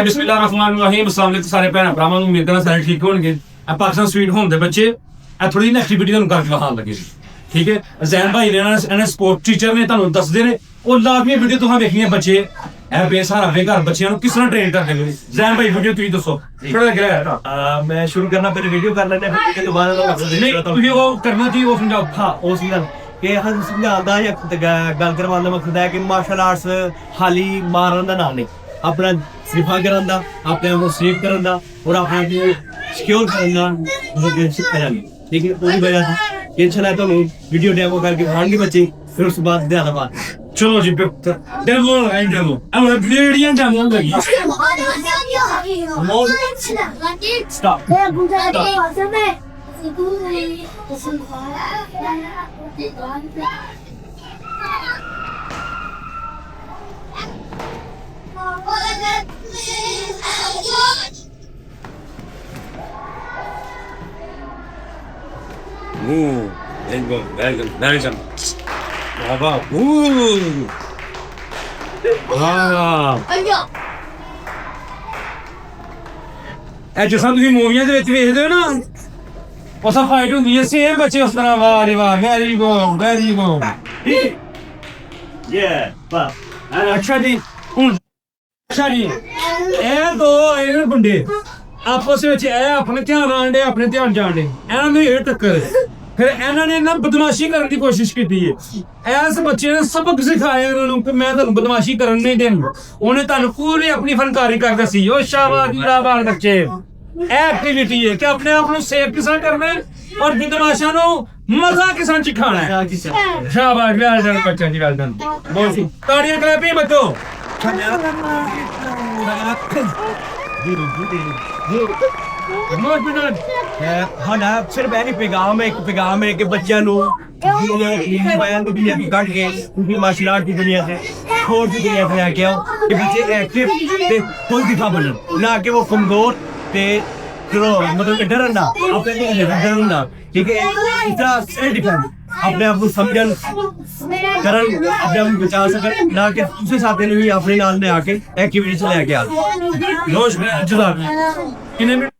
बिस्मिल्लाहिर्रहमानिर्रहीम। अस्सलाम वालेकुम सारे भैन भरावां नूं। उम्मीद करना सारे ठीक होणगे। पाकिस्तान स्वीट होम दे बच्चे थोड़ी नेक्स्ट वीडियो तुहानूं करके विखाण लगे ठीक है। जैन भाई ने इन्हें स्पोर्ट टीचर ने तुहानूं दसदे ने और लाजमी वीडियो तुहां देखनी है। बच्चे ए बेसहारा बेघर बच्चों को किस तरह ट्रेन करते हैं। जैन भाई वीडियो तुसीं दसो थोड़ा लग मैं शुरू करना फिर वीडियो कर लेते हैं फिर दोबारा नहीं वो करना चाहिए वो समझाओ। हाँ वो समझा कि हम समझाता या गल करवाने का मकसद है कि मार्शल आर्ट्स खाली मारन का नाम नहीं, अपना सिफा करन दा, अपने आप को सेव करन दा और अपने आप को सिक्योर करन दा ठीक है। पूरी वजह से इंशाल्लाह तो वीडियो डेमो करके खाएंगे बच्चे, फिर उसके बाद ज़्यादा बात चलो जी डेमो डेमो अब वीडियो डेमो लगी स्टॉप very good. Bravo. ਜਿਸ ਤਰ੍ਹਾਂ ਤੁਸੀਂ ਮੂਵੀਆਂ ਦੇ ਵਿੱਚ ਵੇਖਦੇ ਹੋ ਨਾ ਉਸ ਤਰ੍ਹਾਂ ਫਾਈਟ ਹੁੰਦੀ ਹੈ ਸੇਮ ਬੱਚੇ ਉਸ ਤਰ੍ਹਾਂ ਵਾਹ ਰੇ ਵਾਹ ਵੈਰੀ ਗੁੱਡ ਵੈਰੀ ਗੁੱਡ ਅੱਛਾ ਜੀ ਹੁਣ ਅੱਛਾ ਜੀ ਇਹ ਦੋ ਇਹ ਮੁੰਡੇ ਆਪਸ ਵਿੱਚ ਇਹ ਆਪਣੇ ਧਿਆਨ ਆਂਡੇ ਆਪਣੇ ਧਿਆਨ ਜਾਣਦੇ ਇਹਨਾਂ ਨੂੰ ਇਹ ਟੱਕਰ ਫਿਰ ਇਹਨਾਂ ਨੇ ਨਾ ਬਦਮਾਸ਼ੀ ਕਰਨ ਦੀ ਕੋਸ਼ਿਸ਼ ਕੀਤੀ ਹੈ। ਇਸ ਬੱਚੇ ਨੇ ਸਬਕ ਸਿਖਾਇਆ ਇਹਨਾਂ ਨੂੰ ਕਿ ਮੈਂ ਤੁਹਾਨੂੰ ਬਦਮਾਸ਼ੀ ਕਰਨ ਨਹੀਂ ਦੇਣੀ। ਉਹਨੇ ਤੁਹਾਨੂੰ ਪੂਰੀ ਆਪਣੀ ਫਨਕਾਰੀ ਕਰਦਾ ਸੀ। ਉਹ ਸ਼ਾਬਾਸ਼ ਬੱਚੇ एक्टिविटी है कि अपने आप को सेव किसान करना है और बदमाशा नो मजा किसान सिखाना है। शाबाश वेल डन बच्चा जी वेल डन। बहुत तालियां क्लैपिंग बच्चों। हाँ सिर्फ एक पैगाम है कि बच्चों को कट के मार्शल आर्ट की दुनिया से स्पोर्ट्स की दुनिया से लेके आओ कि बच्चे एक्टिव फुल दिखा बनन ना कि वो कमजोर मतलब डरन ना अपने डरन ना ठीक है। इतना सेल्फ डिफेंस अपने आप को समझन करन अपने आप को बचा सकन ना कि दूसरे साथी ने भी अपने नाल में आके एक्टिविटी से लेके आ। नमस्कार कितने